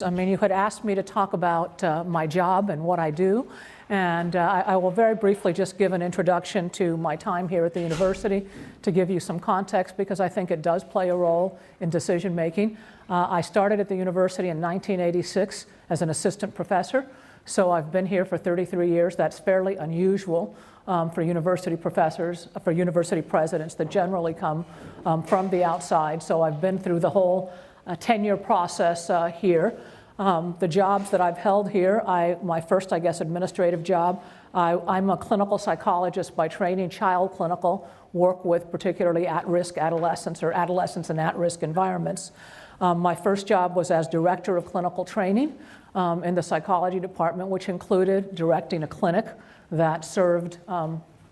I mean, you had asked me to talk about my job and what I do, and I will very briefly just give an introduction to my time here at the university to give you some context, because I think it does play a role in decision making. I started at the university in 1986 as an assistant professor, so I've been here for 33 years. That's fairly unusual for university professors, for university presidents that generally come from the outside. So I've been through the whole tenure process here. The jobs that I've held here, my first, I guess, administrative job, I'm a clinical psychologist by training, child clinical, work with particularly at-risk adolescents or adolescents in at-risk environments. My first job was as director of clinical training in the psychology department, which included directing a clinic that served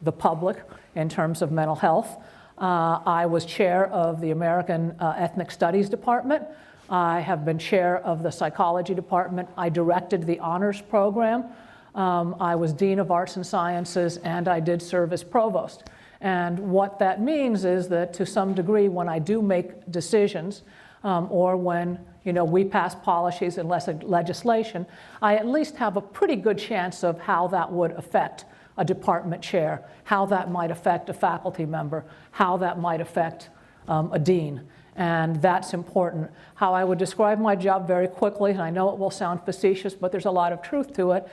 the public in terms of mental health. I was chair of the American Ethnic Studies Department. I have been chair of the psychology department. I directed the honors program. I was dean of arts and sciences, and I did serve as provost. And what that means is that to some degree, when I do make decisions, or when we pass policies and legislation, I at least have a pretty good chance of how that would affect a department chair, how that might affect a faculty member, how that might affect a dean. And that's important. How I would describe my job very quickly, and I know it will sound facetious, but there's a lot of truth to it.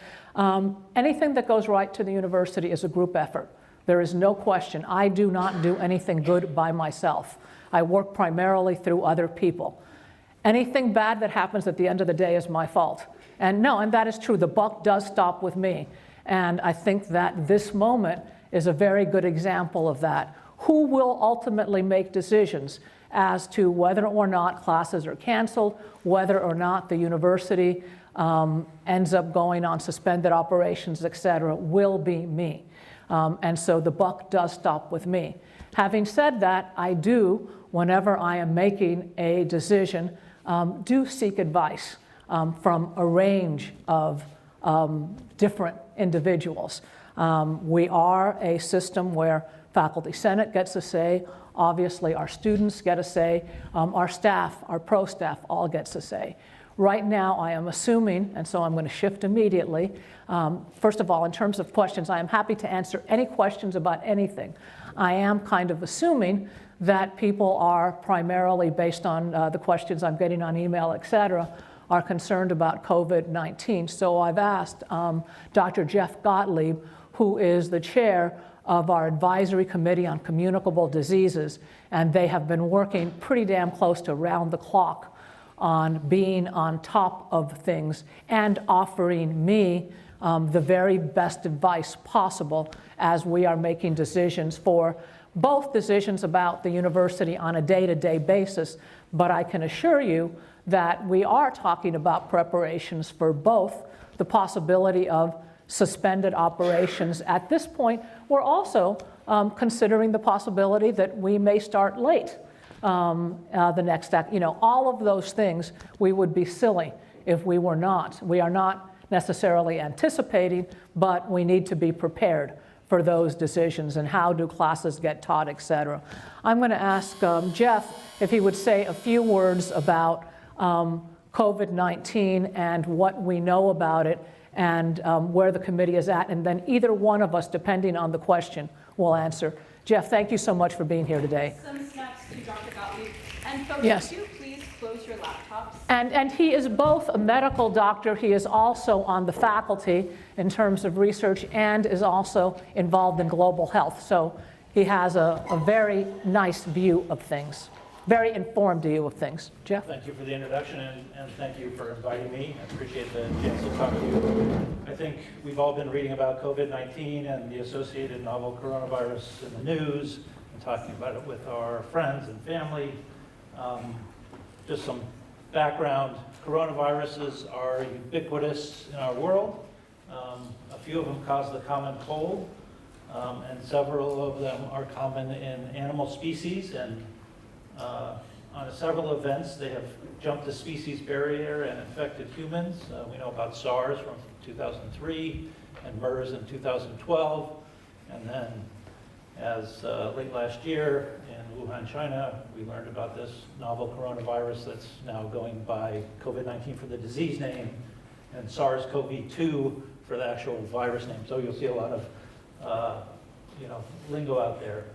Anything that goes right to the university is a group effort. There is no question. I do not do anything good by myself. I work primarily through other people. Anything bad that happens at the end of the day is my fault. And that is true. The buck does stop with me. And I think that this moment is a very good example of that. Who will ultimately make decisions as to whether or not classes are canceled, whether or not the university ends up going on suspended operations, et cetera, will be me. And so the buck does stop with me. Having said that, I do, whenever I am making a decision, do seek advice from a range of different individuals. We are a system where faculty senate gets a say. Obviously, our students get a say. Our staff, our pro staff, all gets a say. Right now, I am assuming, and so I'm going to shift immediately. First of all, in terms of questions, I am happy to answer any questions about anything. I am kind of assuming that people are primarily, based on the questions I'm getting on email, et cetera, are concerned about COVID-19. So I've asked Dr. Geoff Gottlieb, who is the chair of our advisory committee on communicable diseases, and they have been working pretty damn close to round the clock on being on top of things and offering me the very best advice possible as we are making decisions for both decisions about the university on a day-to-day basis, but I can assure you that we are talking about preparations for both the possibility of suspended operations. At this point, we're also considering the possibility that we may start late the next act. All of those things, we would be silly if we were not. We are not necessarily anticipating, but we need to be prepared for those decisions and how do classes get taught, et cetera. I'm going to ask Geoff if he would say a few words about COVID-19 and what we know about it and where the committee is at, and then either one of us, depending on the question, will answer. Geoff, thank you so much for being here today. Some snaps to Dr. Gottlieb. And folks, yes. Do please close your laptops. And he is both a medical doctor, he is also on the faculty in terms of research, and is also involved in global health. So he has a very nice view of things. Very informed view of things. Geoff? Thank you for the introduction, and thank you for inviting me. I appreciate the chance to talk to you. I think we've all been reading about COVID-19 and the associated novel coronavirus in the news and talking about it with our friends and family. Just some background, coronaviruses are ubiquitous in our world. A few of them cause the common cold, and several of them are common in animal species, and on several events, they have jumped the species barrier and infected humans. We know about SARS from 2003 and MERS in 2012. And then, as late last year in Wuhan, China, we learned about this novel coronavirus that's now going by COVID-19 for the disease name and SARS-CoV-2 for the actual virus name. So you'll see a lot of lingo out there.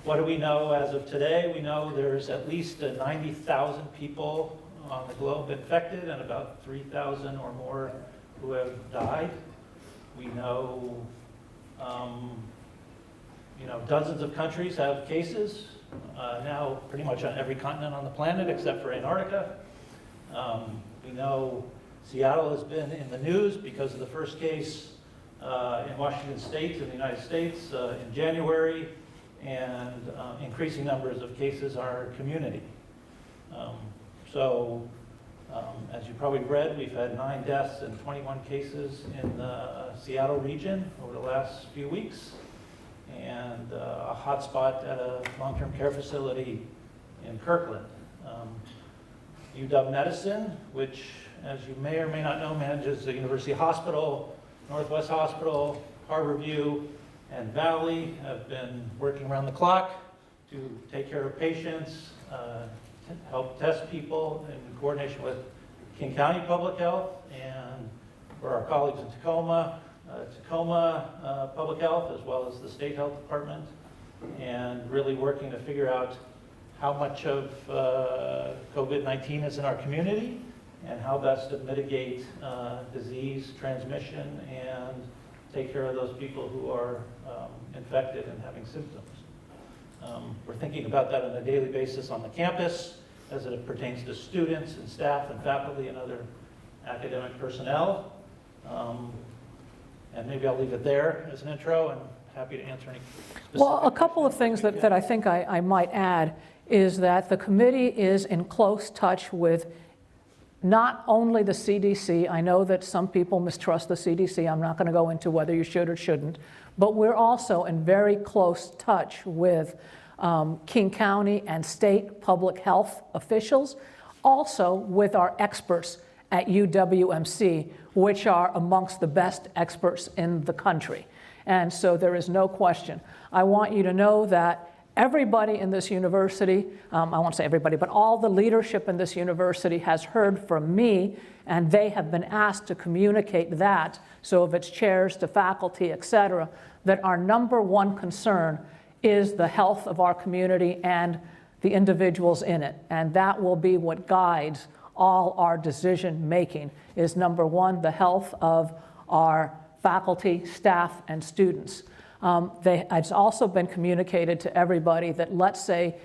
What do we know as of today? We know there's at least 90,000 people on the globe infected and about 3,000 or more who have died. We know, dozens of countries have cases, now pretty much on every continent on the planet except for Antarctica. We know Seattle has been in the news because of the first case in Washington State in the United States in January, and increasing numbers of cases in our community. As you probably read, we've had 9 deaths and 21 cases in the Seattle region over the last few weeks, and a hotspot at a long-term care facility in Kirkland. UW Medicine, which, as you may or may not know, manages the University Hospital, Northwest Hospital, Harborview, and Valley, have been working around the clock to take care of patients, help test people in coordination with King County Public Health, and for our colleagues in Tacoma, Public Health, as well as the State Health Department, and really working to figure out how much of COVID-19 is in our community and how best to mitigate disease transmission and take care of those people who are infected and having symptoms. We're thinking about that on a daily basis on the campus as it pertains to students and staff and faculty and other academic personnel. And maybe I'll leave it there as an intro, and happy to answer any specific Well, a couple of things that I think I might add is that the committee is in close touch with not only the CDC. I know that some people mistrust the CDC. I'm not going to go into whether you should or shouldn't. But we're also in very close touch with King County and state public health officials, also with our experts at UWMC, which are amongst the best experts in the country. And so there is no question. I want you to know that everybody in this university, I won't say everybody, but all the leadership in this university has heard from me, and they have been asked to communicate that, so if it's chairs to faculty, et cetera, that our number one concern is the health of our community and the individuals in it. And that will be what guides all our decision making, is number one, the health of our faculty, staff, and students. It's also been communicated to everybody that, let's say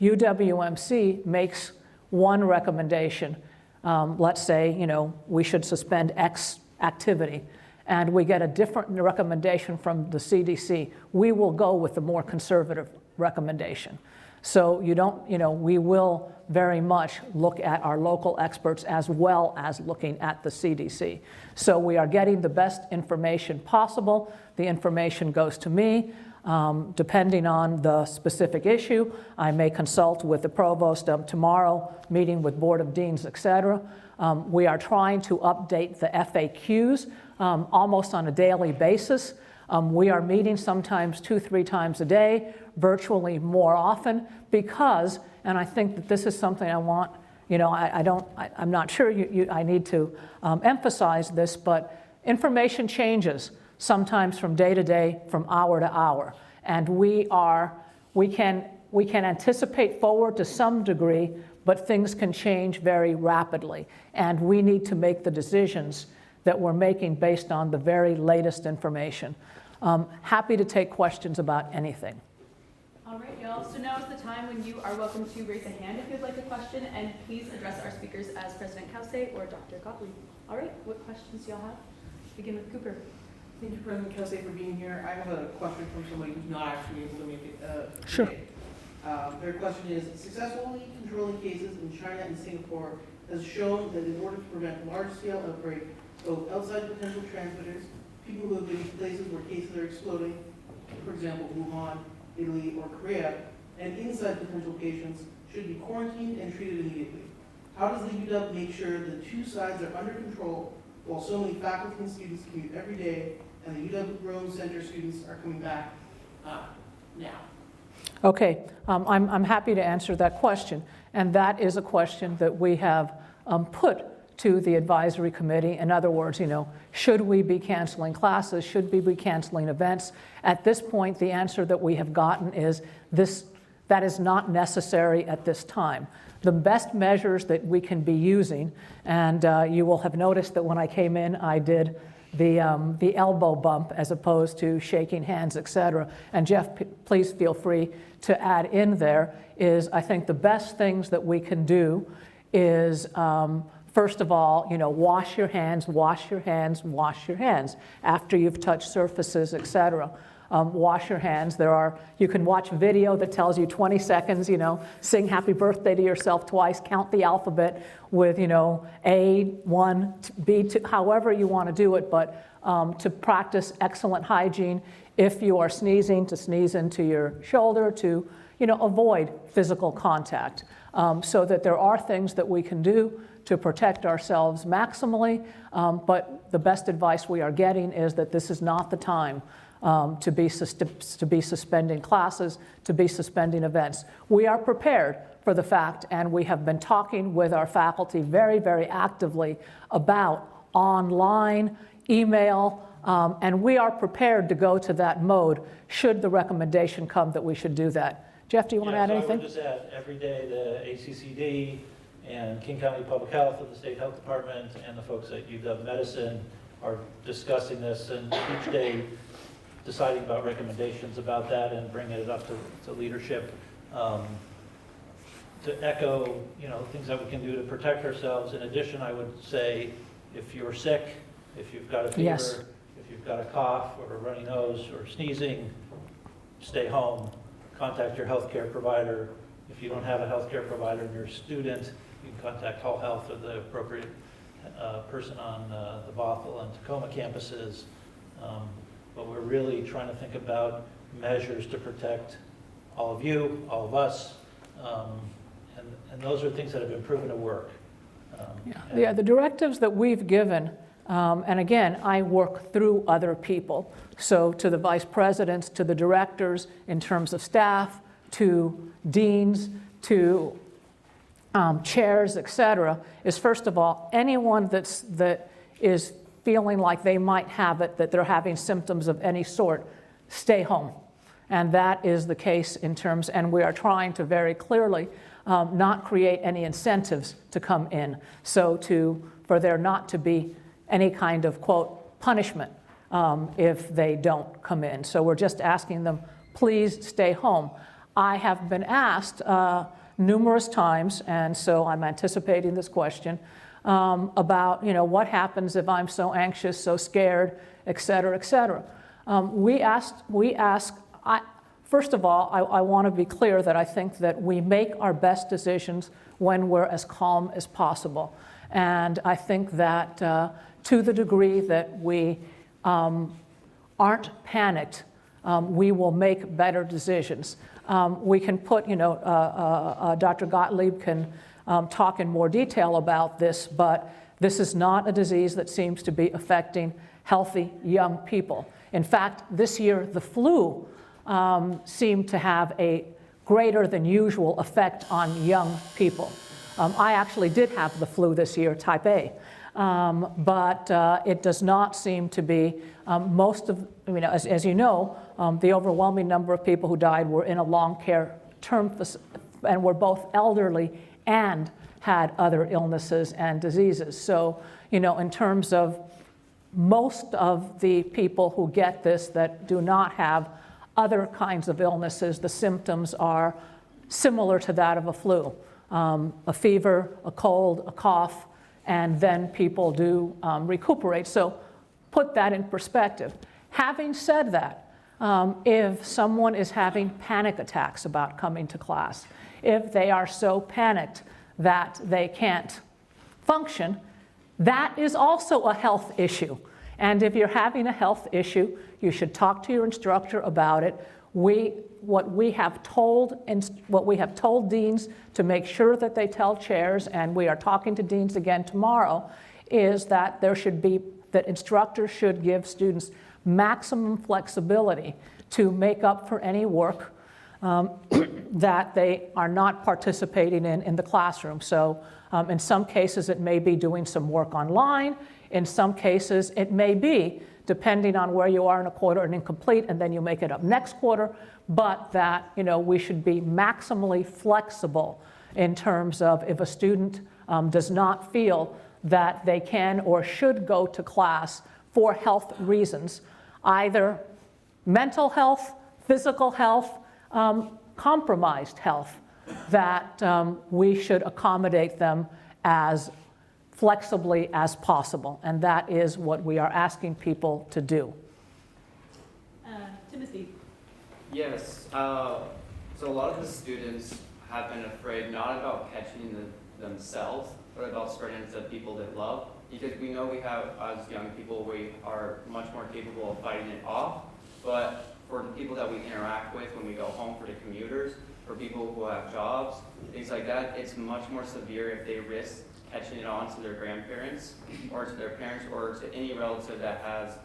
UWMC makes one recommendation, let's say, we should suspend X activity, and we get a different recommendation from the CDC, we will go with the more conservative recommendation. So we will very much look at our local experts as well as looking at the CDC. So we are getting the best information possible. The information goes to me. Depending on the specific issue, I may consult with the provost tomorrow, meeting with Board of Deans, et cetera. We are trying to update the FAQs almost on a daily basis. We are meeting sometimes 2-3 times a day, virtually more often, because, and I think that this is something I want, I'm not sure I need to emphasize this, but information changes sometimes from day to day, from hour to hour. And we can anticipate forward to some degree, but things can change very rapidly. And we need to make the decisions that we're making based on the very latest information. Happy to take questions about anything. All right, y'all. So now is the time when you are welcome to raise a hand if you'd like a question, and please address our speakers as President Cauce or Dr. Gottlieb. All right, what questions do y'all have? Begin with Cooper. Thank you, President Cauce, for being here. I have a question from somebody who's not actually able to make it Sure. today. Their question is, successfully controlling cases in China and Singapore has shown that in order to prevent large-scale outbreak, both outside potential transmitters, people who have been in places where cases are exploding, for example, Wuhan, Italy, or Korea, and inside potential patients should be quarantined and treated immediately. How does the UW make sure the two sides are under control while so many faculty and students commute every day and the UW Rome Center students are coming back now? Okay, I'm happy to answer that question. And that is a question that we have put to the advisory committee. In other words, should we be canceling classes? Should we be canceling events? At this point, the answer that we have gotten is that is not necessary at this time. The best measures that we can be using, and you will have noticed that when I came in, I did the elbow bump as opposed to shaking hands, et cetera. And Geoff, please feel free to add in there, is I think the best things that we can do is, first of all, wash your hands, wash your hands, wash your hands after you've touched surfaces, et cetera. Wash your hands. You can watch video that tells you 20 seconds, sing happy birthday to yourself twice, count the alphabet with, A1, B2, however you want to do it, but to practice excellent hygiene. If you are sneezing, to sneeze into your shoulder, to, avoid physical contact. So that there are things that we can do to protect ourselves maximally, but the best advice we are getting is that this is not the time to be suspending classes, to be suspending events. We are prepared for the fact, and we have been talking with our faculty very, very actively about online, email, and we are prepared to go to that mode should the recommendation come that we should do that. Geoff, do you want to add anything? I would just add, every day the ACCD and King County Public Health and the State Health Department and the folks at UW Medicine are discussing this, and each day deciding about recommendations about that and bringing it up to leadership to echo, things that we can do to protect ourselves. In addition, I would say if you're sick, if you've got a fever, Yes. if you've got a cough or a runny nose or sneezing, stay home. Contact your healthcare provider. If you don't have a healthcare provider and you're a student, you can contact Hull Health or the appropriate person on the Bothell and Tacoma campuses. But we're really trying to think about measures to protect all of you, all of us, and those are things that have been proven to work. The directives that we've given, and again, I work through other people, so to the vice presidents, to the directors, in terms of staff, to deans, to chairs, et cetera, is first of all, anyone that is feeling like they might have it, that they're having symptoms of any sort, stay home. And that is the case in terms, and we are trying to very clearly not create any incentives to come in. So for there not to be any kind of, quote, punishment if they don't come in. So we're just asking them, please stay home. I have been asked numerous times, and so I'm anticipating this question, about what happens if I'm so anxious, so scared, et cetera, et cetera. First of all, I want to be clear that I think that we make our best decisions when we're as calm as possible. And I think that to the degree that we aren't panicked, we will make better decisions. We can put, Dr. Gottlieb can talk in more detail about this, but this is not a disease that seems to be affecting healthy young people. In fact, this year, the flu seemed to have a greater than usual effect on young people. I actually did have the flu this year, type A, but it does not seem to be as you know, the overwhelming number of people who died were in a long care term and were both elderly and had other illnesses and diseases. So, in terms of most of the people who get this that do not have other kinds of illnesses, the symptoms are similar to that of a flu. A fever, a cold, a cough, and then people do recuperate. So put that in perspective. Having said that, if someone is having panic attacks about coming to class, if they are so panicked that they can't function, that is also a health issue. And if you're having a health issue, you should talk to your instructor about it. What we have told deans to make sure that they tell chairs, and we are talking to deans again tomorrow, is that that instructors should give students maximum flexibility to make up for any work that they are not participating in the classroom. So in some cases, it may be doing some work online. In some cases, it may be, depending on where you are in a quarter, an incomplete, and then you make it up next quarter, but that, we should be maximally flexible in terms of if a student does not feel that they can or should go to class for health reasons, either mental health, physical health, compromised health, that we should accommodate them as flexibly as possible. And that is what we are asking people to do. Timothy. Yes, so a lot of the students have been afraid not about catching themselves, but about spreading it to people they love. Because we know we have, as young people, we are much more capable of fighting it off. But for the people that we interact with when we go home, for the commuters, for people who have jobs, things like that, it's much more severe if they risk catching it on to their grandparents or to their parents or to any relative that has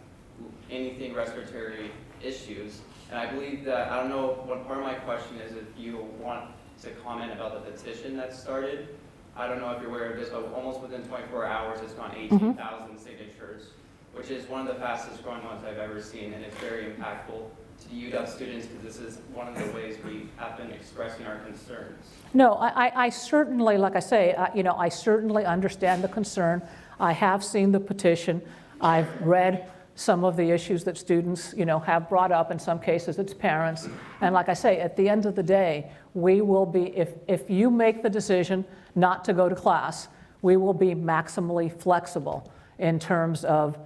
anything respiratory issues. And I believe that, I don't know, one part of my question is if you want to comment about the petition that started. I don't know if you're aware of this, but almost within 24 hours, it's gone 18,000 signatures, which is one of the fastest growing ones I've ever seen, and it's very impactful to the UW students because this is one of the ways we have been expressing our concerns. No, I certainly, like I say, I certainly understand the concern. I have seen the petition. I've read some of the issues that students, have brought up. In some cases, it's parents. And like I say, at the end of the day, we will be, if you make the decision not to go to class, we will be maximally flexible in terms of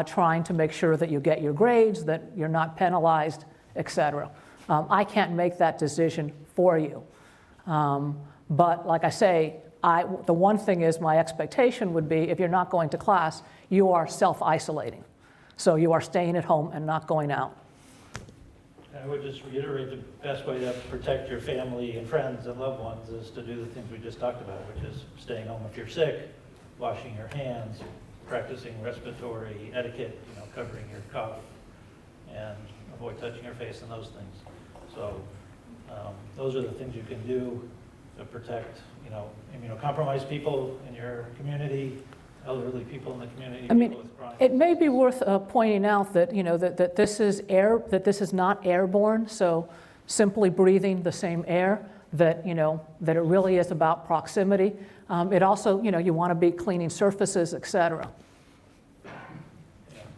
trying to make sure that you get your grades, that you're not penalized, et cetera. I can't make that decision for you. But like I say, the one thing is my expectation would be if you're not going to class, you are self-isolating. So you are staying at home and not going out. I would just reiterate the best way to protect your family and friends and loved ones is to do the things we just talked about, which is staying home if you're sick, washing your hands, practicing respiratory etiquette, covering your cough, and avoid touching your face and those things. So those are the things you can do to protect, immunocompromised people in your community, elderly people in the community, people with chronic. It may be worth pointing out that that this is not airborne. So simply breathing the same air, that that it really is about proximity. It also you want to be cleaning surfaces, et cetera. Yeah.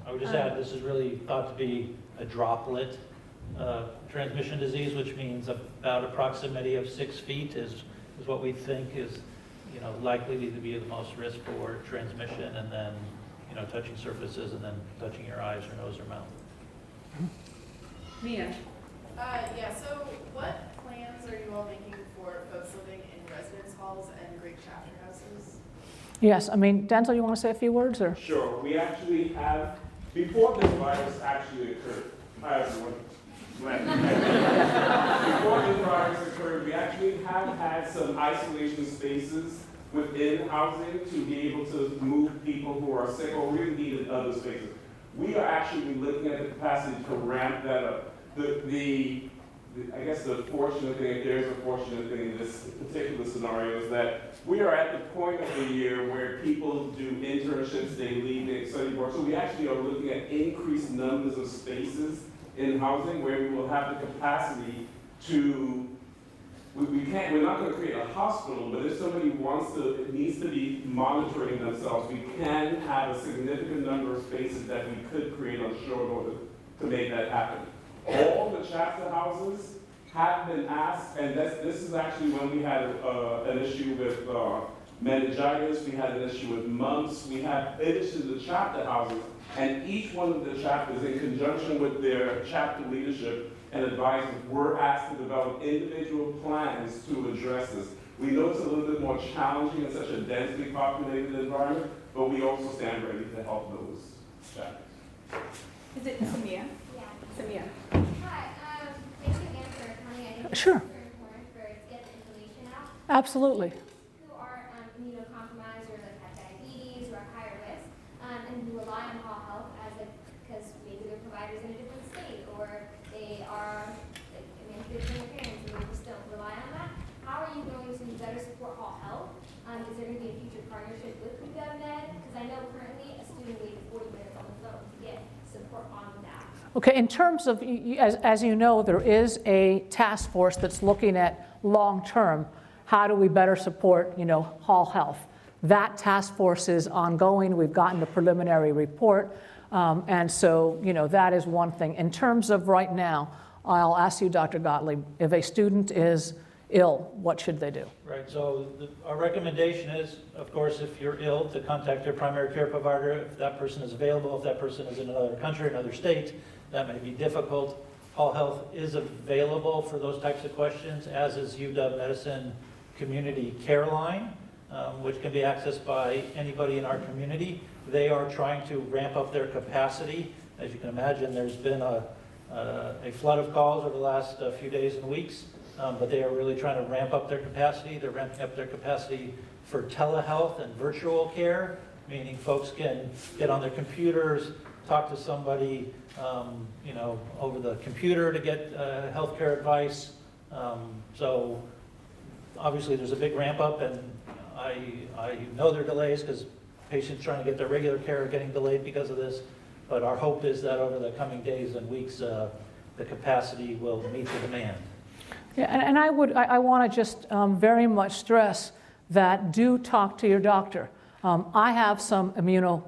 I would just add this is really thought to be a droplet transmission disease, which means about a proximity of 6 feet is what we think is likely to be the most risk for transmission, and then, touching surfaces and then touching your eyes or nose or mouth. Mia. Yeah, so what plans are you all making for folks living in residence halls and great chapter houses? Yes, Denzel, you want to say a few words? Or? Sure. We actually have, before this virus actually occurred, hi everyone. Before this virus occurred, we actually have had some isolation spaces within housing to be able to move people who are sick or really needed other spaces. We are actually looking at the capacity to ramp that up. I guess the fortunate thing, if there's a fortunate thing in this particular scenario, is that we are at the point of the year where people do internships, they leave, they study abroad. So we actually are looking at increased numbers of spaces in housing where we will have the capacity to, we're not going to create a hospital, but if somebody needs to be monitoring themselves, we can have a significant number of spaces that we could create on short order to make that happen. All the chapter houses have been asked, and this is actually when we had an issue with meningitis, we had an issue with mumps, we had issues with chapter houses, and each one of the chapters, in conjunction with their chapter leadership and advisors, were asked to develop individual plans to address this. We know it's a little bit more challenging in such a densely populated environment, but we also stand ready to help those chapters. Is it Samia? Yeah. Samia. Hi, thank you again for coming. I think Sure. it's very important to get the information out. Absolutely. Who are immunocompromised or like have diabetes or are higher risk, and who rely on home health because maybe their provider's in a different state or they are, if they're from their parents, Okay, in terms of, as you know, there is a task force that's looking at long-term, how do we better support, Hall Health? That task force is ongoing. We've gotten the preliminary report. And so, that is one thing. In terms of right now, I'll ask you, Dr. Gottlieb, if a student is ill, what should they do? Right, so our recommendation is, of course, if you're ill, to contact your primary care provider. If that person is available, if that person is in another country, another state, that may be difficult. Hall Health is available for those types of questions, as is UW Medicine Community Care Line, which can be accessed by anybody in our community. They are trying to ramp up their capacity. As you can imagine, there's been a flood of calls over the last few days and weeks, but they are really trying to ramp up their capacity. They're ramping up their capacity for telehealth and virtual care, meaning folks can get on their computers, talk to somebody, over the computer to get healthcare advice. So obviously there's a big ramp up, and I know there are delays because patients trying to get their regular care are getting delayed because of this. But our hope is that over the coming days and weeks, the capacity will meet the demand. Yeah, and I want to just very much stress that do talk to your doctor. I have some immuno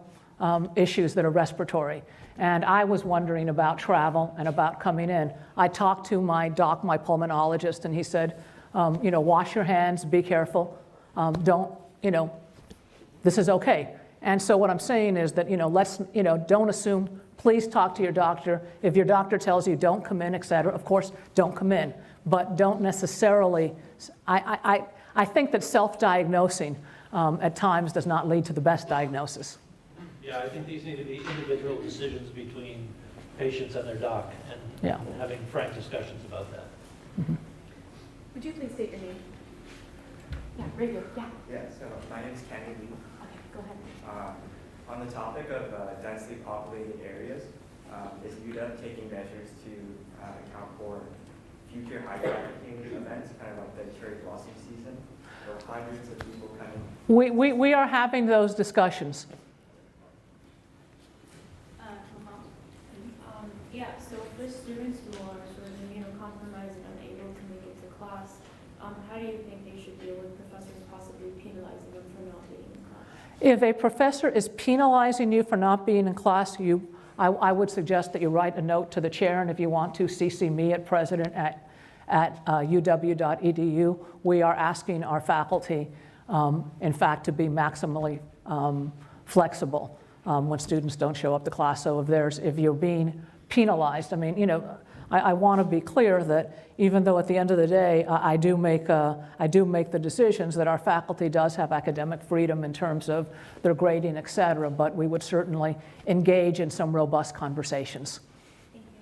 issues that are respiratory, and I was wondering about travel and about coming in. I talked to my pulmonologist, and he said, wash your hands, be careful, this is okay. And so what I'm saying is that, don't assume, please talk to your doctor. If your doctor tells you don't come in, et cetera, of course, don't come in. But don't necessarily, I think that self-diagnosing at times does not lead to the best diagnosis. Yeah, I think these need to be individual decisions between patients and their doc, and having frank discussions about that. Mm-hmm. Would you please state your name? Yeah, right here. Yeah. Yeah, so my name is Kenny Lee. Okay, go ahead. On the topic of densely populated areas, is UW taking measures to account for future high-trafficking events, kind of like the cherry blossom season, where hundreds of people coming? We are having those discussions. Yeah, so for students who are sort of immunocompromised and unable to make it to class, how do you think they should deal with professors possibly penalizing them for not being in class? If a professor is penalizing you for not being in class, I would suggest that you write a note to the chair, and if you want to, CC me at president at uw.edu. We are asking our faculty, in fact, to be maximally flexible when students don't show up to class. So if you're being penalized, I want to be clear that even though at the end of the day I do make the decisions, that our faculty does have academic freedom in terms of their grading, et cetera, but we would certainly engage in some robust conversations. Thank you.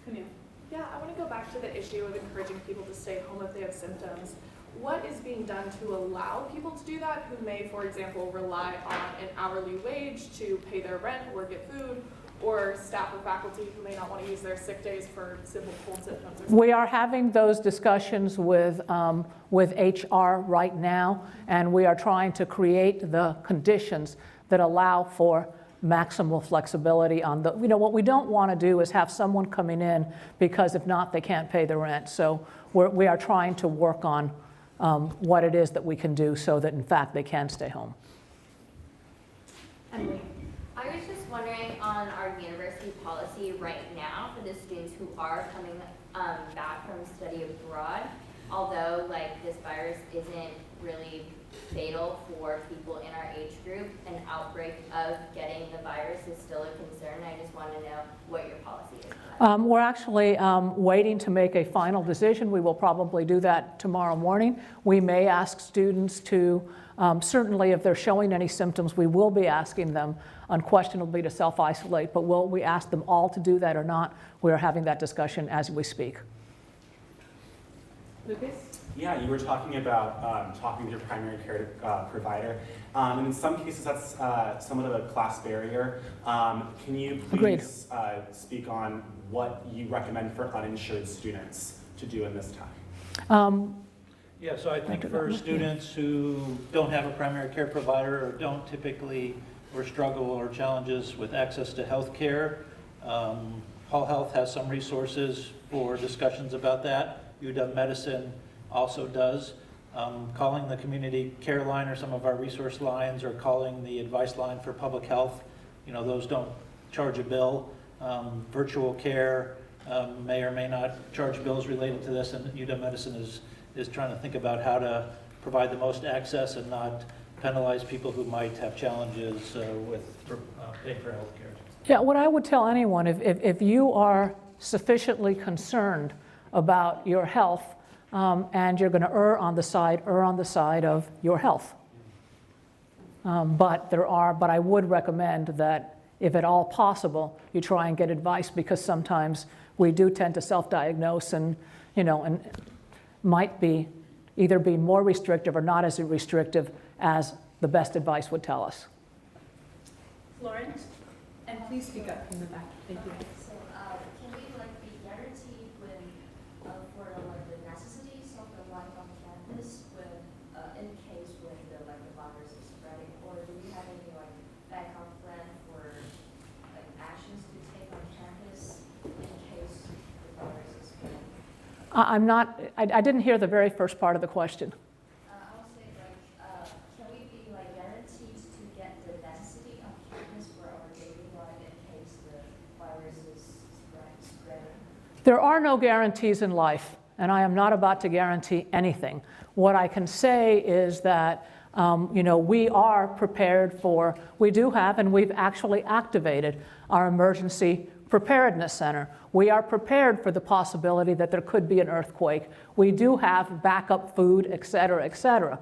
Camille. Yeah, I want to go back to the issue of encouraging people to stay home if they have symptoms. What is being done to allow people to do that who may, for example, rely on an hourly wage to pay their rent or get food, or staff or faculty who may not want to use their sick days for simple cold symptoms? We are having those discussions with HR right now, and we are trying to create the conditions that allow for maximal flexibility on the, what we don't want to do is have someone coming in because if not, they can't pay the rent. So we are trying to work on what it is that we can do so that in fact they can stay home. Emily. I was just wondering on our university policy right now for the students who are coming back from study abroad, although this virus isn't really fatal for people in our age group, an outbreak of getting the virus is still a concern. I just want to know what your policy is on that. We're actually waiting to make a final decision. We will probably do that tomorrow morning. We may ask students to, certainly if they're showing any symptoms, we will be asking them unquestionably to self-isolate, but will we ask them all to do that or not? We're having that discussion as we speak. Lucas? Yeah, you were talking about talking with your primary care provider. And in some cases, that's somewhat of a class barrier. Can you please speak on what you recommend for uninsured students to do in this time? Yeah, so I think for students who don't have a primary care provider or don't typically or struggle or challenges with access to health care, Hall Health has some resources for discussions about that. UW Medicine also does. Calling the community care line or some of our resource lines, or calling the advice line for public health, those don't charge a bill. Virtual care may or may not charge bills related to this, and UW Medicine is trying to think about how to provide the most access and not penalize people who might have challenges with paying for health care. Yeah, what I would tell anyone, if you are sufficiently concerned about your health and you're going to err on the side of your health. But I would recommend that if at all possible, you try and get advice, because sometimes we do tend to self-diagnose and might be either be more restrictive or not as restrictive as the best advice would tell us. Florence, and please speak up from the back. Thank you. So, can we be guaranteed for the necessities of the life on campus in case when the virus is spreading, or do we have any backup plan for actions to take on campus in case the virus is spreading? I didn't hear the very first part of the question. I'll say can we be guaranteed to get the necessity on campus for our daily life in case the virus is spreading? There are no guarantees in life, and I am not about to guarantee anything. What I can say is that we are prepared for, we do have, and we've actually activated our emergency preparedness center. We are prepared for the possibility that there could be an earthquake. We do have backup food, et cetera, et cetera.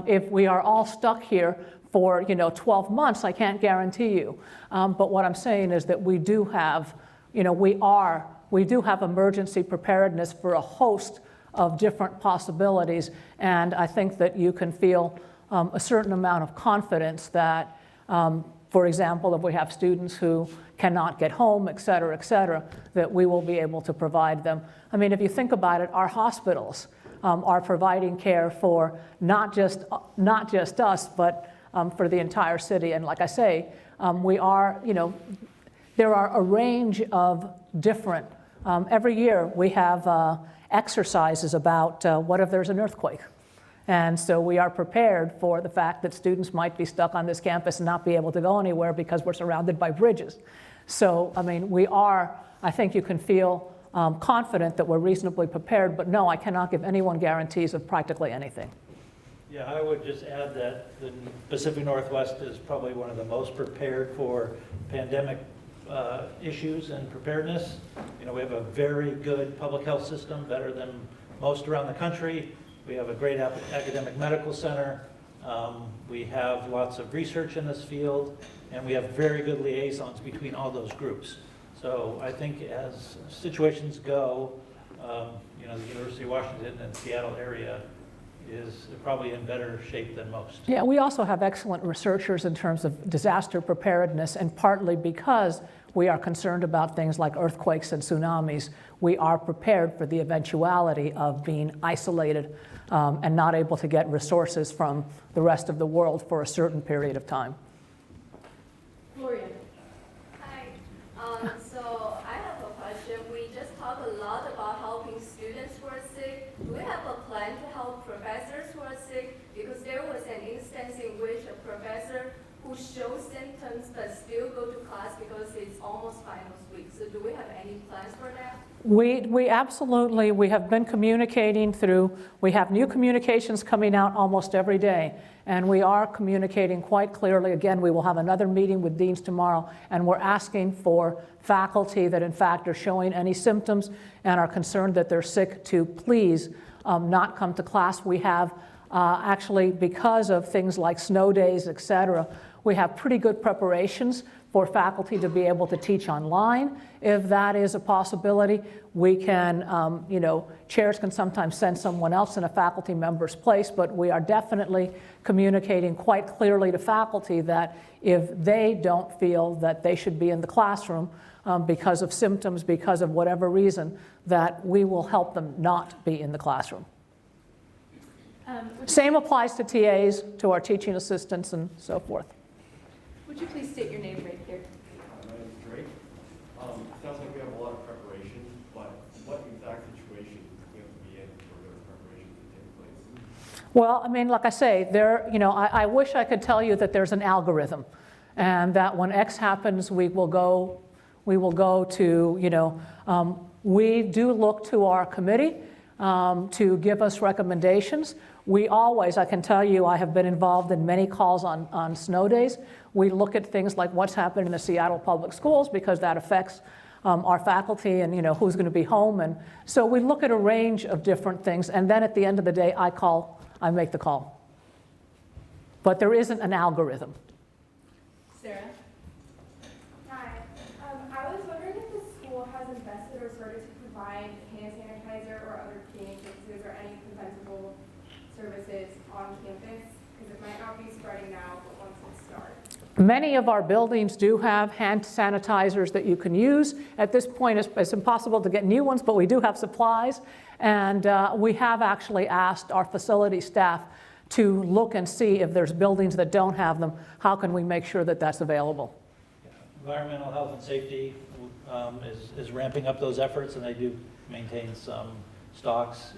If we are all stuck here for 12 months, I can't guarantee you. But what I'm saying is that we do have, we do have emergency preparedness for a host of different possibilities, and I think that you can feel a certain amount of confidence that, for example, if we have students who cannot get home, et cetera, that we will be able to provide them. I mean, if you think about it, our hospitals are providing care for not just us, but for the entire city. And like I say, there are a range of different, every year we have exercises about what if there's an earthquake. And so we are prepared for the fact that students might be stuck on this campus and not be able to go anywhere because we're surrounded by bridges. So, I mean, I think you can feel confident that we're reasonably prepared, but no, I cannot give anyone guarantees of practically anything. Yeah, I would just add that the Pacific Northwest is probably one of the most prepared for pandemic issues and preparedness. We have a very good public health system, better than most around the country. We have a great academic medical center. We have lots of research in this field, and we have very good liaisons between all those groups. So I think as situations go, the University of Washington and Seattle area is probably in better shape than most. Yeah, we also have excellent researchers in terms of disaster preparedness, and partly because we are concerned about things like earthquakes and tsunamis, we are prepared for the eventuality of being isolated and not able to get resources from the rest of the world for a certain period of time. Gloria. Hi. So I have a question. We just talked a lot about helping students who are sick. Do we have a plan to help professors who are sick? Because there was an instance in which a professor who shows symptoms but still go to class because it's almost finals week. So do we have any plans for that? We absolutely, we have been communicating through, we have new communications coming out almost every day, and we are communicating quite clearly. Again, we will have another meeting with deans tomorrow, and we're asking for faculty that in fact are showing any symptoms and are concerned that they're sick to please not come to class. We have actually, because of things like snow days, et cetera, we have pretty good preparations for faculty to be able to teach online. If that is a possibility, we can, chairs can sometimes send someone else in a faculty member's place, but we are definitely communicating quite clearly to faculty that if they don't feel that they should be in the classroom because of symptoms, because of whatever reason, that we will help them not be in the classroom. Same applies to TAs, to our teaching assistants, and so forth. Would you please state your name right here? My name is Drake. It sounds like we have a lot Well, I mean, like I say, I wish I could tell you that there's an algorithm, and that when X happens, we will go to, we do look to our committee to give us recommendations. We always, I can tell you, I have been involved in many calls on snow days. We look at things like what's happened in the Seattle public schools, because that affects our faculty and who's going to be home. And so we look at a range of different things, and then at the end of the day, I make the call. But there isn't an algorithm. Sarah? Hi. I was wondering if the school has invested or started to provide hand sanitizer or other cleaning services or any preventable services on campus, because it might not be spreading now, but once it starts. Many of our buildings do have hand sanitizers that you can use. At this point, it's impossible to get new ones, but we do have supplies. And we have actually asked our facility staff to look and see if there's buildings that don't have them. How can we make sure that that's available? Environmental health and safety is ramping up those efforts, and they do maintain some stocks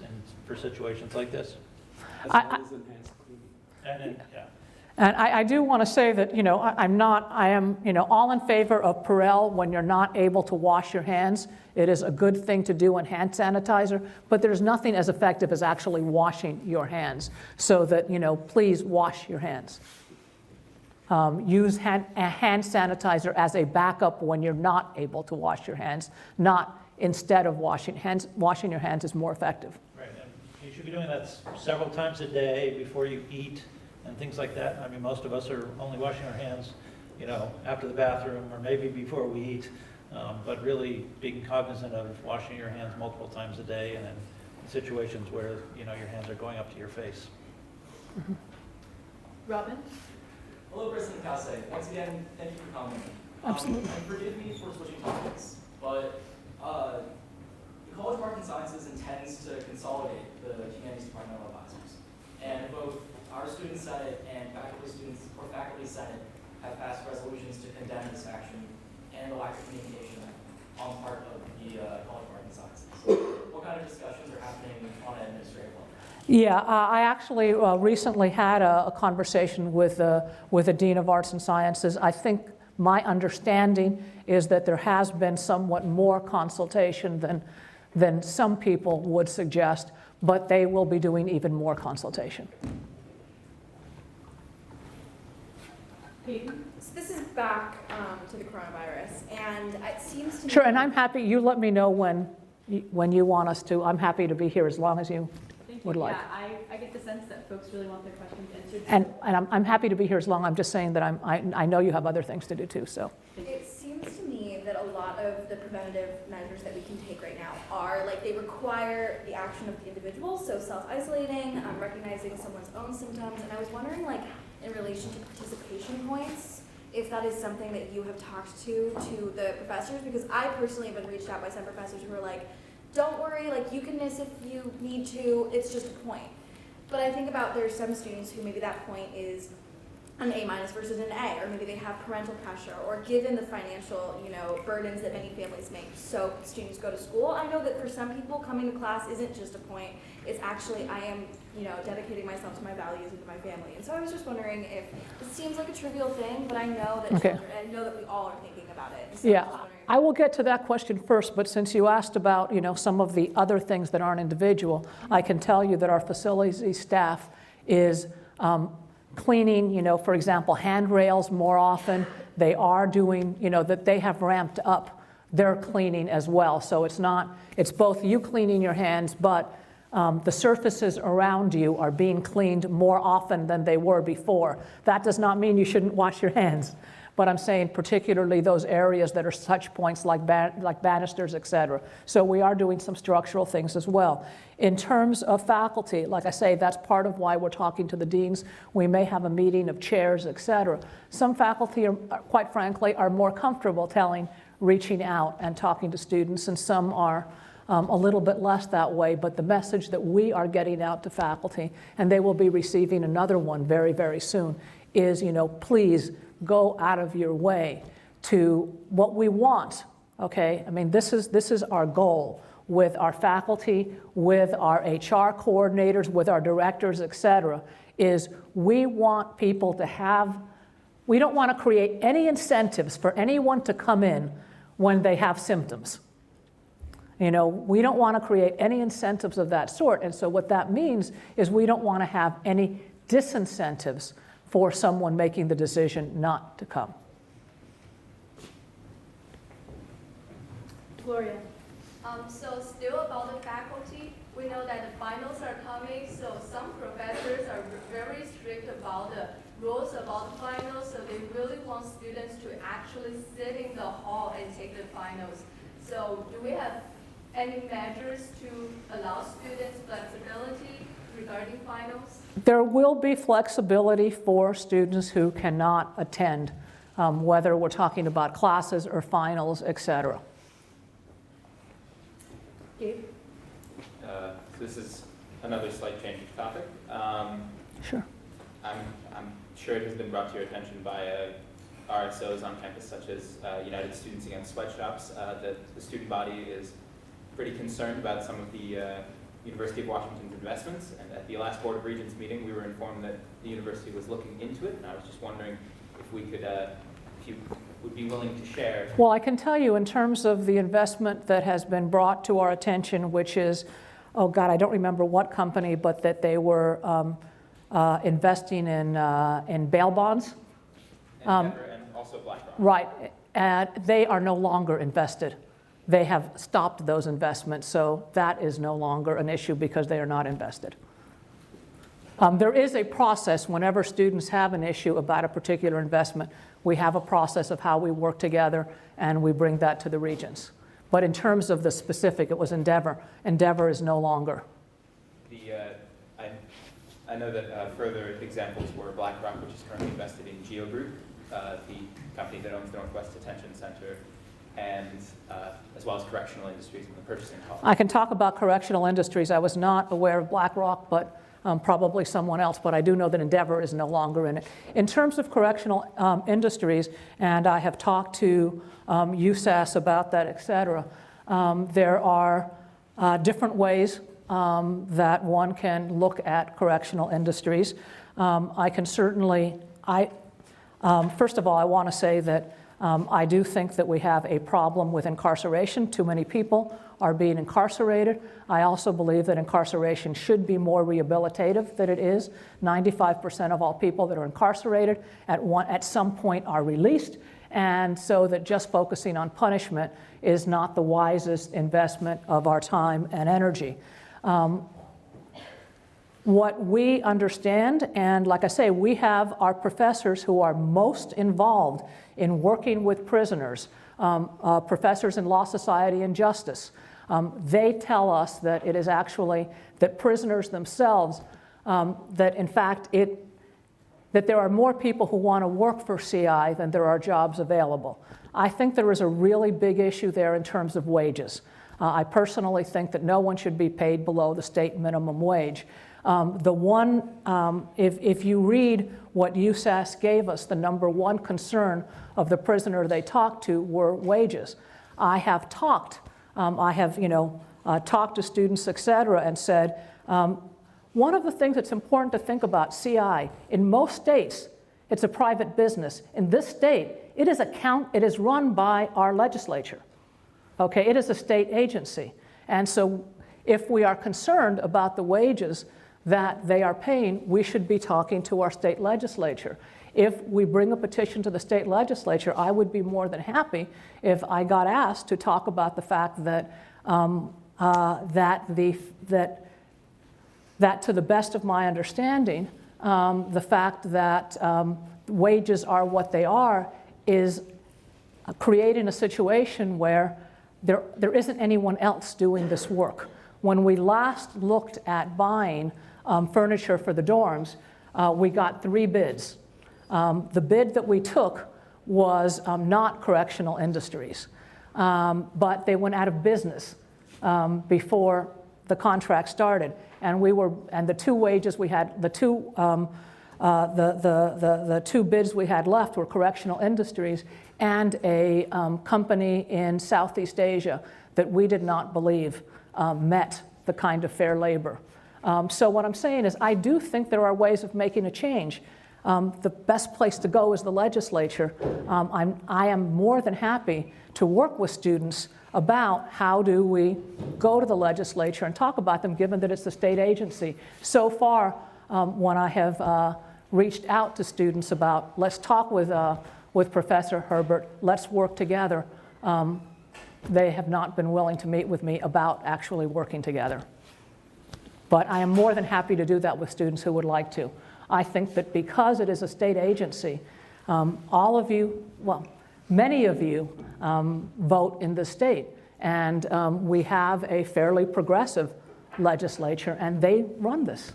for situations like this. As well as enhanced cleaning. And I do want to say that, I am, all in favor of Purell when you're not able to wash your hands. It is a good thing to do in hand sanitizer, but there's nothing as effective as actually washing your hands. So that, please wash your hands. Use hand sanitizer as a backup when you're not able to wash your hands, not instead of washing hands. Washing your hands is more effective. Right, and you should be doing that several times a day before you eat and things like that. I mean, most of us are only washing our hands, after the bathroom or maybe before we eat, but really being cognizant of washing your hands multiple times a day, and in situations where, your hands are going up to your face. Mm-hmm. Robin? Hello, President Cauce. Once again, thank you for coming. Absolutely. And forgive me for switching topics, but the College of Arts and Sciences intends to consolidate the humanities departmental advisors. And both our Student Senate and Faculty Senate have passed resolutions to condemn this action and the lack of communication on part of the College of Arts and Sciences. What kind of discussions are happening on an administrative level? Yeah, I actually recently had a conversation with the Dean of Arts and Sciences. I think my understanding is that there has been somewhat more consultation than some people would suggest, but they will be doing even more consultation. Peyton? So this is back to the coronavirus, and it seems to me... Sure, and I'm happy, you let me know when you want us to. I'm happy to be here as long as you would like. Yeah, I get the sense that folks really want their questions answered. And I'm happy to be here as long. I'm just saying that I know you have other things to do too, so. It seems to me that a lot of the preventative measures that we can take right now are, they require the action of the individual, so self-isolating, recognizing someone's own symptoms, and I was wondering, in relation to participation points, if that is something that you have talked to the professors, because I personally have been reached out by some professors who are like, don't worry, you can miss if you need to, it's just a point. But I think about there's some students who maybe that point is an A- versus an A, or maybe they have parental pressure, or given the financial, burdens that many families make, so students go to school. I know that for some people, coming to class isn't just a point, it's actually, I am, dedicating myself to my values and to my family. And so I was just wondering if, it seems like a trivial thing, but I know that I know that we all are thinking about it. So Yeah, I will get to that question first, but since you asked about, some of the other things that aren't individual, I can tell you that our facilities staff is cleaning, for example, handrails more often. They are doing, that they have ramped up their cleaning as well. So it's both you cleaning your hands, but the surfaces around you are being cleaned more often than they were before. That does not mean you shouldn't wash your hands, but I'm saying particularly those areas that are touch points like banisters, et cetera. So we are doing some structural things as well. In terms of faculty, like I say, that's part of why we're talking to the deans. We may have a meeting of chairs, et cetera. Some faculty, quite frankly, are more comfortable reaching out and talking to students, and some are a little bit less that way, but the message that we are getting out to faculty, and they will be receiving another one very, very soon, is, please go out of your way to what we want, okay? I mean, this is our goal. with our faculty, with our HR coordinators, with our directors, et cetera, is we want people to have, we don't want to create any incentives for anyone to come in when they have symptoms. You know, we don't want to create any incentives of that sort. And so what that means is we don't want to have any disincentives for someone making the decision not to come. Gloria. So still about the faculty, we know that the finals are coming, so some professors are very strict about the rules about the finals, so they really want students to actually sit in the hall and take the finals. So do we have any measures to allow students flexibility regarding finals? There will be flexibility for students who cannot attend, whether we're talking about classes or finals, et cetera. Gabe? This is another slight change of topic. Sure. I'm sure it has been brought to your attention by RSOs on campus, such as United Students Against Sweatshops, that the student body is pretty concerned about some of the University of Washington's investments. And at the last Board of Regents meeting, we were informed that the university was looking into it, and I was just wondering if we could, if you would be willing to share. Well, I can tell you in terms of the investment that has been brought to our attention, which is, oh God, I don't remember what company, but that they were investing in bail bonds. And also BlackRock. Right, and they are no longer invested. They have stopped those investments, so that is no longer an issue because they are not invested. There is a process whenever students have an issue about a particular investment. We have a process of how we work together, and we bring that to the regents. But in terms of the specific, it was Endeavor. Endeavor is no longer. I know that further examples were BlackRock, which is currently invested in Geo Group, the company that owns the Northwest Detention Center, and as well as Correctional Industries and the purchasing policy. I can talk about Correctional Industries. I was not aware of BlackRock, but probably someone else, but I do know that Endeavor is no longer in it. In terms of Correctional Industries, and I have talked to USAS about that, et cetera, there are different ways that one can look at Correctional Industries. I can certainly, first of all, I want to say that I do think that we have a problem with incarceration. Too many people are being incarcerated. I also believe that incarceration should be more rehabilitative than it is. 95% of all people that are incarcerated at some point are released, and so that just focusing on punishment is not the wisest investment of our time and energy. What we understand, and like I say, we have our professors who are most involved in working with prisoners, professors in law, society, and justice. They tell us that it is actually that prisoners themselves, that in fact that there are more people who want to work for CI than there are jobs available. I think there is a really big issue there in terms of wages. I personally think that no one should be paid below the state minimum wage. If you read what USAS gave us, the number one concern of the prisoner they talked to were wages. I have talked to students, et cetera, and said, one of the things that's important to think about CI, in most states, it's a private business. In this state, it is run by our legislature. Okay, it is a state agency. And so if we are concerned about the wages that they are paying, we should be talking to our state legislature. If we bring a petition to the state legislature, I would be more than happy if I got asked to talk about the fact that that to the best of my understanding, the fact that wages are what they are is creating a situation where there isn't anyone else doing this work. When we last looked at buying furniture for the dorms, we got 3 bids. The bid that we took was not Correctional Industries, but they went out of business before the contract started, and the 2 wages we had, the 2 bids we had left were Correctional Industries and a company in Southeast Asia that we did not believe met the kind of fair labor. So what I'm saying is I do think there are ways of making a change. The best place to go is the legislature. I am more than happy to work with students about how do we go to the legislature and talk about them, given that it's the state agency. So far, when I have reached out to students about, let's talk with Professor Herbert, let's work together, they have not been willing to meet with me about actually working together. But I am more than happy to do that with students who would like to. I think that because it is a state agency, all of you, well, many of you vote in the state, and we have a fairly progressive legislature, and they run this.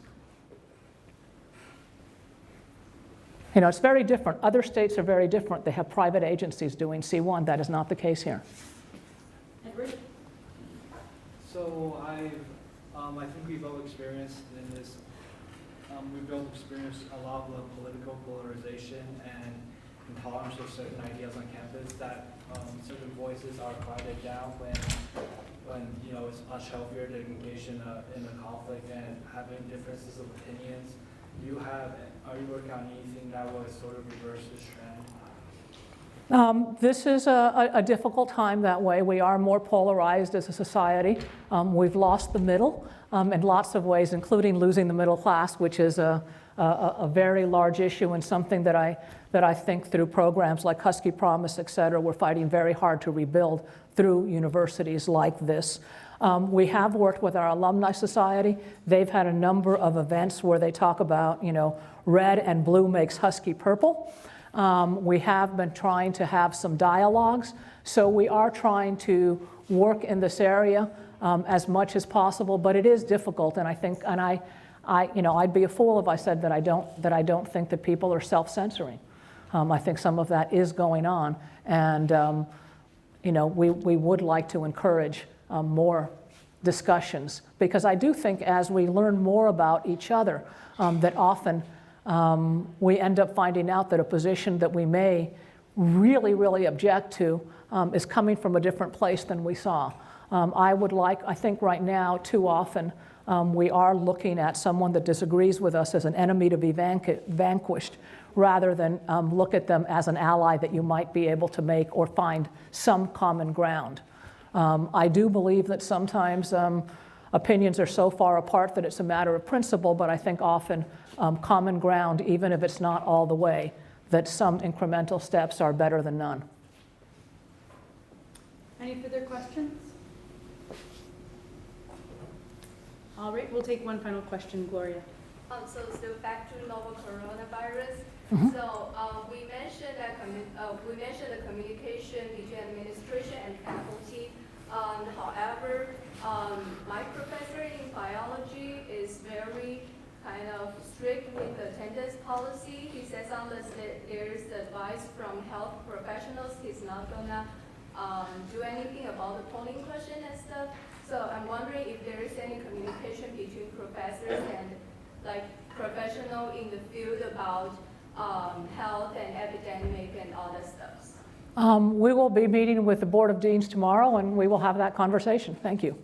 You know, it's very different. Other states are very different. They have private agencies doing C1. That is not the case here. Edward? So I think we've all experienced in this, we've all experienced a lot of political polarization and intolerance of certain ideas on campus, that certain voices are quieted down when you know, it's much healthier to engage in a conflict and having differences of opinions. Are you working on anything that would sort of reverse this trend? This is a difficult time that way. We are more polarized as a society. We've lost the middle in lots of ways, including losing the middle class, which is a very large issue and something that I think through programs like Husky Promise, et cetera, we're fighting very hard to rebuild through universities like this. We have worked with our alumni society. They've had a number of events where they talk about, you know, red and blue makes Husky purple. We have been trying to have some dialogues. So we are trying to work in this area as much as possible, but it is difficult. And I think, and you know, I'd be a fool if I said that I don't think that people are self-censoring. I think some of that is going on, and you know, we would like to encourage more discussions, because I do think as we learn more about each other, that often we end up finding out that a position that we may really, really object to is coming from a different place than we saw. I think right now, too often, we are looking at someone that disagrees with us as an enemy to be vanquished, rather than look at them as an ally that you might be able to make or find some common ground. I do believe that sometimes opinions are so far apart that it's a matter of principle, but I think often common ground, even if it's not all the way, that some incremental steps are better than none. Any further questions? All right, we'll take one final question, Gloria. So back to novel coronavirus. Mm-hmm. So we mentioned the communication between administration and faculty. However, my professor in biology is very kind of strict with the attendance policy. He says unless there's advice from health professionals, he's not gonna do anything about the polling question and stuff. So I'm wondering if there is any communication between professors and like professional in the field about health and epidemic and all that stuff. We will be meeting with the Board of Deans tomorrow, and we will have that conversation. Thank you.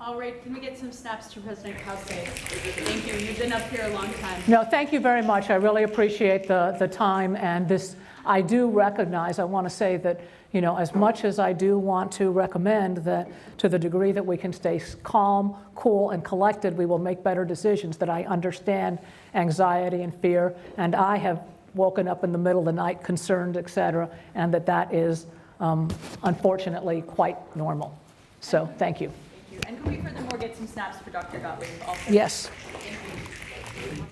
All right, can we get some snaps to President Cauce? Thank you. You've been up here a long time. No, thank you very much. I really appreciate the time, and this. I do recognize, I want to say that, you know, as much as I do want to recommend that to the degree that we can stay calm, cool, and collected, we will make better decisions, that I understand anxiety and fear, and I have woken up in the middle of the night concerned, et cetera, and that is unfortunately quite normal. So thank you. Thank you. And can we furthermore get some snaps for Dr. Gottlieb also? Yes. Thank you.